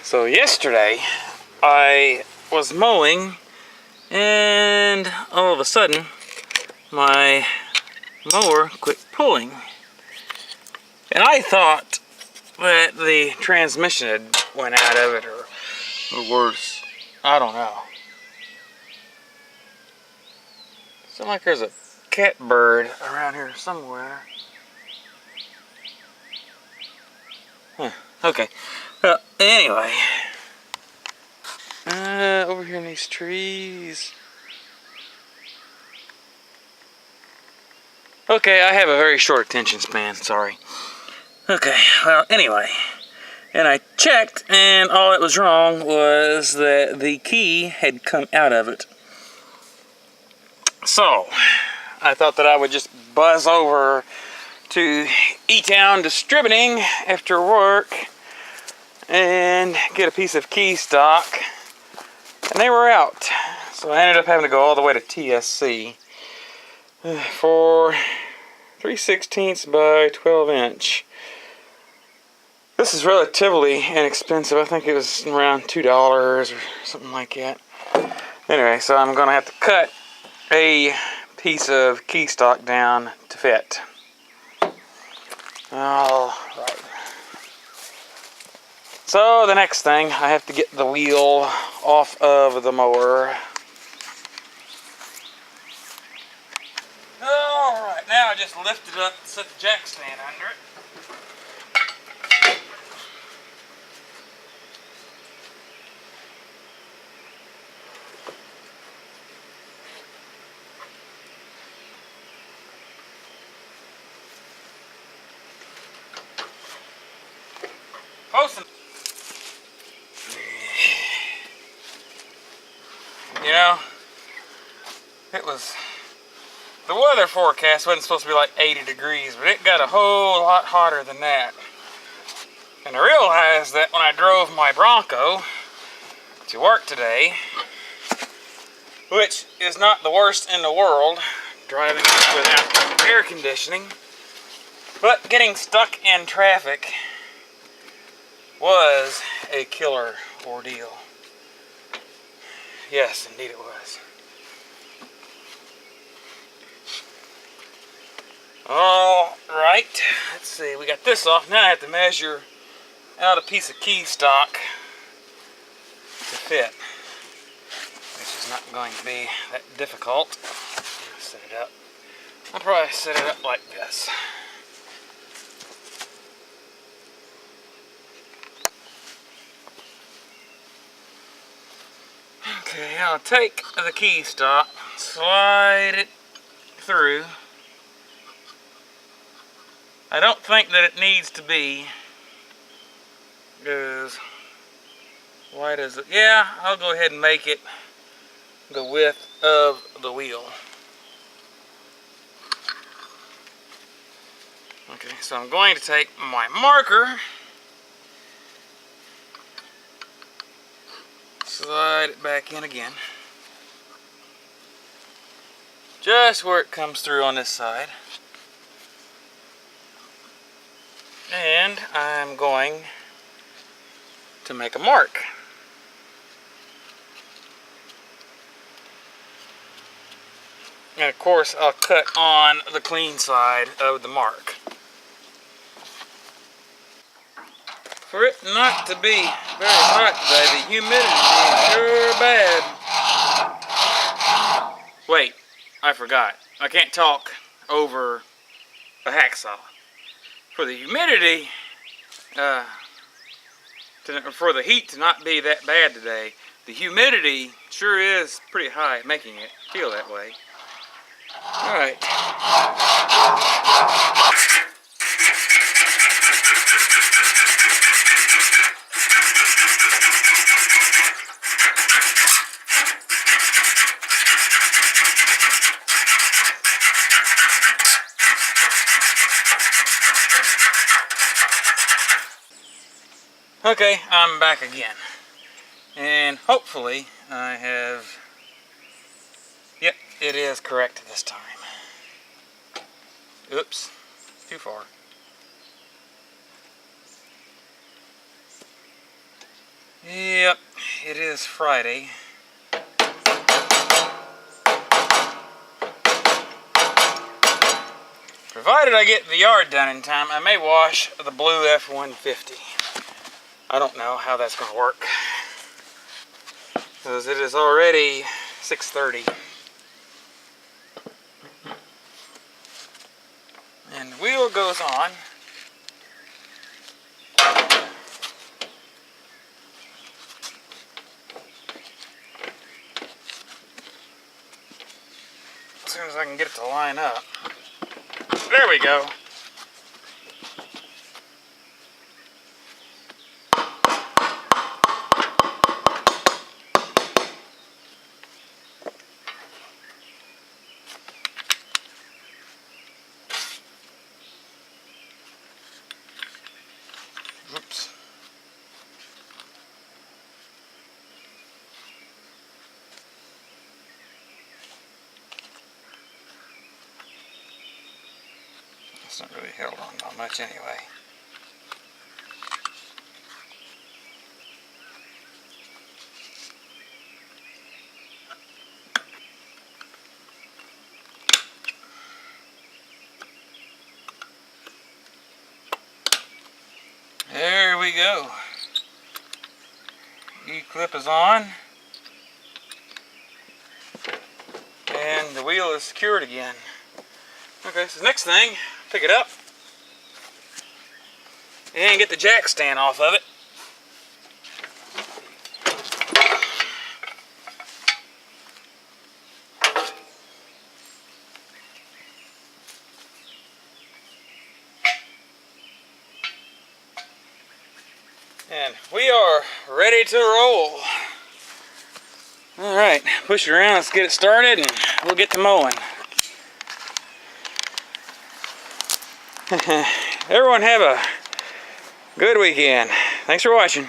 So yesterday I was mowing and all of a sudden my mower quit pulling. And I thought that the transmission had went out of it or worse. I don't know. Seems like there's a catbird around here somewhere. Huh. Okay. Well, anyway. Over here in these trees. Okay, I have a very short attention span, sorry. Okay, well, anyway. And I checked, and all that was wrong was that the key had come out of it. So, I thought that I would just buzz over to E-Town Distributing after work and get a piece of key stock. And they were out. So I ended up having to go all the way to TSC for 3/16 by 12 inch. This is relatively inexpensive. I think it was around $2 or something like that. Anyway, so I'm going to have to cut a piece of key stock down to fit. Alright. So the next thing, I have to get the wheel off of the mower. Alright, now I just lift it up and set the jack stand under it. Posting. You know, the weather forecast wasn't supposed to be like 80 degrees, but it got a whole lot hotter than that. And I realized that when I drove my Bronco to work today, which is not the worst in the world, driving without air conditioning, but getting stuck in traffic was a killer ordeal. Yes, indeed it was. Alright, let's see, we got this off. Now I have to measure out a piece of key stock to fit, which is not going to be that difficult. Set it up. I'll probably set it up like this. Okay, I'll take the key stock, slide it through. I don't think that it needs to be as wide as it. Yeah, I'll go ahead and make it the width of the wheel. Okay, so I'm going to take my marker, slide it back in again, just where it comes through on this side. And I'm going to make a mark. And of course I'll cut on the clean side of the mark. For it not to be very hot today, the humidity is sure bad. Wait, I forgot. I can't talk over a hacksaw. For the humidity, for the heat to not be that bad today, the humidity sure is pretty high, making it feel that way. Alright. Okay, I'm back again. And hopefully I have... Yep, it is correct this time. Oops, too far. it is Friday. Provided I get the yard done in time, I may wash the blue F-150. I don't know how that's going to work, because it is already 6:30. And the wheel goes on. As soon as I can get it to line up. There we go. Oops. It's not really held on that much anyway. There we go. E-clip is on. And the wheel is secured again. Okay, so the next thing, pick it up and get the jack stand off of it. And we are ready to roll. Alright, push it around, let's get it started and we'll get to mowing. Everyone have a good weekend. Thanks for watching.